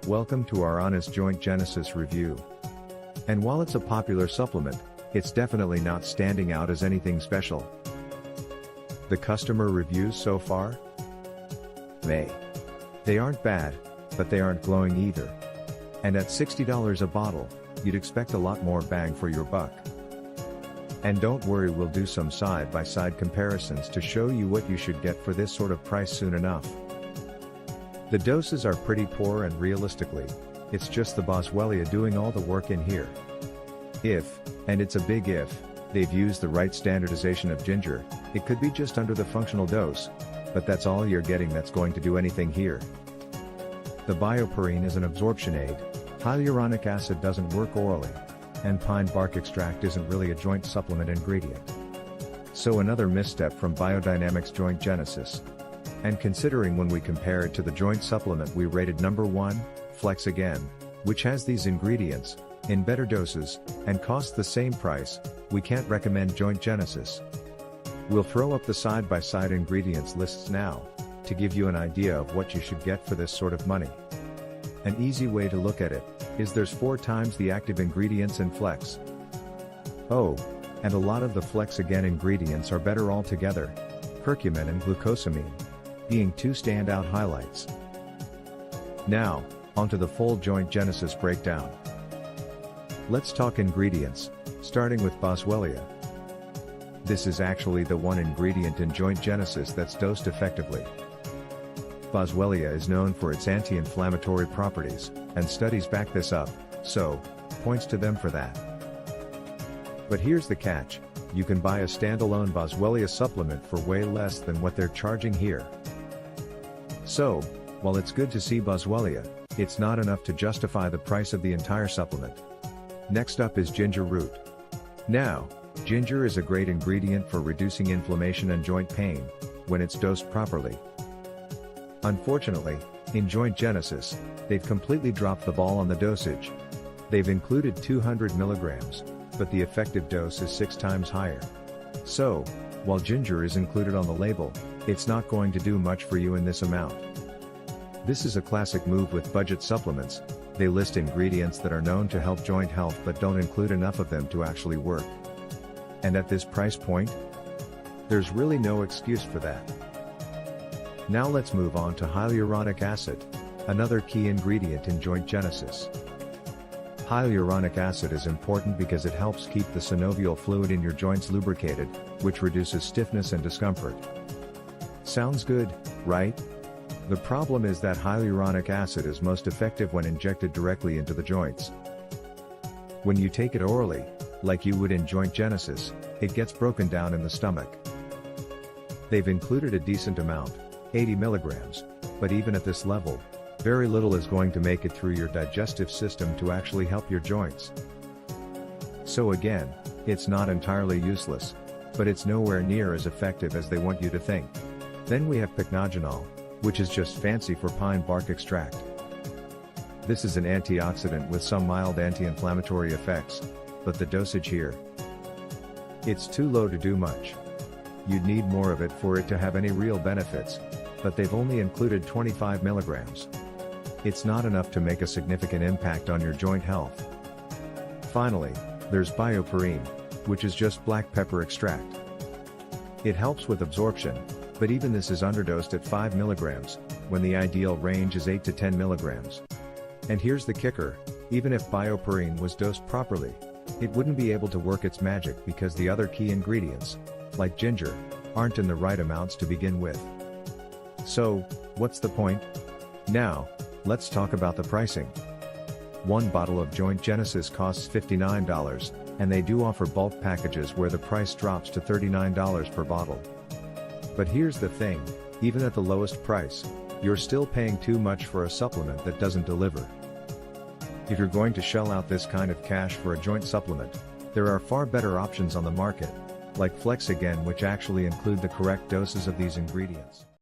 Welcome to our Honest Joint Genesis review. And while it's a popular supplement, it's definitely not standing out as anything special. The customer reviews so far? They aren't bad, but they aren't glowing either. And at $60 a bottle, you'd expect a lot more bang for your buck. And don't worry, we'll do some side-by-side comparisons to show you what you should get for this sort of price soon enough. The doses are pretty poor, and realistically, it's just the Boswellia doing all the work in here. If, and it's a big if, they've used the right standardization of ginger, it could be just under the functional dose, but that's all you're getting that's going to do anything here. The bioperine is an absorption aid, hyaluronic acid doesn't work orally, and pine bark extract isn't really a joint supplement ingredient. So another misstep from BioDynamix Joint Genesis. And considering when we compare it to the joint supplement we rated number 1, Flex Again, which has these ingredients, in better doses, and costs the same price, we can't recommend Joint Genesis. We'll throw up the side-by-side ingredients lists now, to give you an idea of what you should get for this sort of money. An easy way to look at it, is there's 4 times the active ingredients in Flex. Oh, and a lot of the Flex Again ingredients are better altogether, curcumin and glucosamine being 2 standout highlights. Now, onto the full Joint Genesis breakdown. Let's talk ingredients, starting with Boswellia. This is actually the one ingredient in Joint Genesis that's dosed effectively. Boswellia is known for its anti-inflammatory properties, and studies back this up, so, points to them for that. But here's the catch, you can buy a standalone Boswellia supplement for way less than what they're charging here. So, while it's good to see Boswellia, it's not enough to justify the price of the entire supplement. Next up is ginger root. Now, ginger is a great ingredient for reducing inflammation and joint pain, when it's dosed properly. Unfortunately, in Joint Genesis, they've completely dropped the ball on the dosage. They've included 200 milligrams, but the effective dose is 6 times higher. So, while ginger is included on the label, it's not going to do much for you in this amount. This is a classic move with budget supplements. They list ingredients that are known to help joint health but don't include enough of them to actually work. And at this price point, there's really no excuse for that. Now let's move on to hyaluronic acid, another key ingredient in Joint Genesis. Hyaluronic acid is important because it helps keep the synovial fluid in your joints lubricated, which reduces stiffness and discomfort. Sounds good, right? The problem is that hyaluronic acid is most effective when injected directly into the joints. When you take it orally, like you would in Joint Genesis, it gets broken down in the stomach. They've included a decent amount, 80 milligrams, but even at this level, very little is going to make it through your digestive system to actually help your joints. So again, it's not entirely useless, but it's nowhere near as effective as they want you to think. Then we have pycnogenol, which is just fancy for pine bark extract. This is an antioxidant with some mild anti-inflammatory effects, but the dosage here, it's too low to do much. You'd need more of it for it to have any real benefits, but they've only included 25 milligrams. It's not enough to make a significant impact on your joint health. Finally, there's bioperine, which is just black pepper extract. It helps with absorption, but even this is underdosed at 5 milligrams, when the ideal range is 8 to 10 milligrams. And here's the kicker, even if bioperine was dosed properly, it wouldn't be able to work its magic because the other key ingredients, like ginger, aren't in the right amounts to begin with. So, what's the point? Now, let's talk about the pricing. One bottle of Joint Genesis costs $59, and they do offer bulk packages where the price drops to $39 per bottle. But here's the thing, even at the lowest price, you're still paying too much for a supplement that doesn't deliver. If you're going to shell out this kind of cash for a joint supplement, there are far better options on the market, like Flex Again, which actually include the correct doses of these ingredients.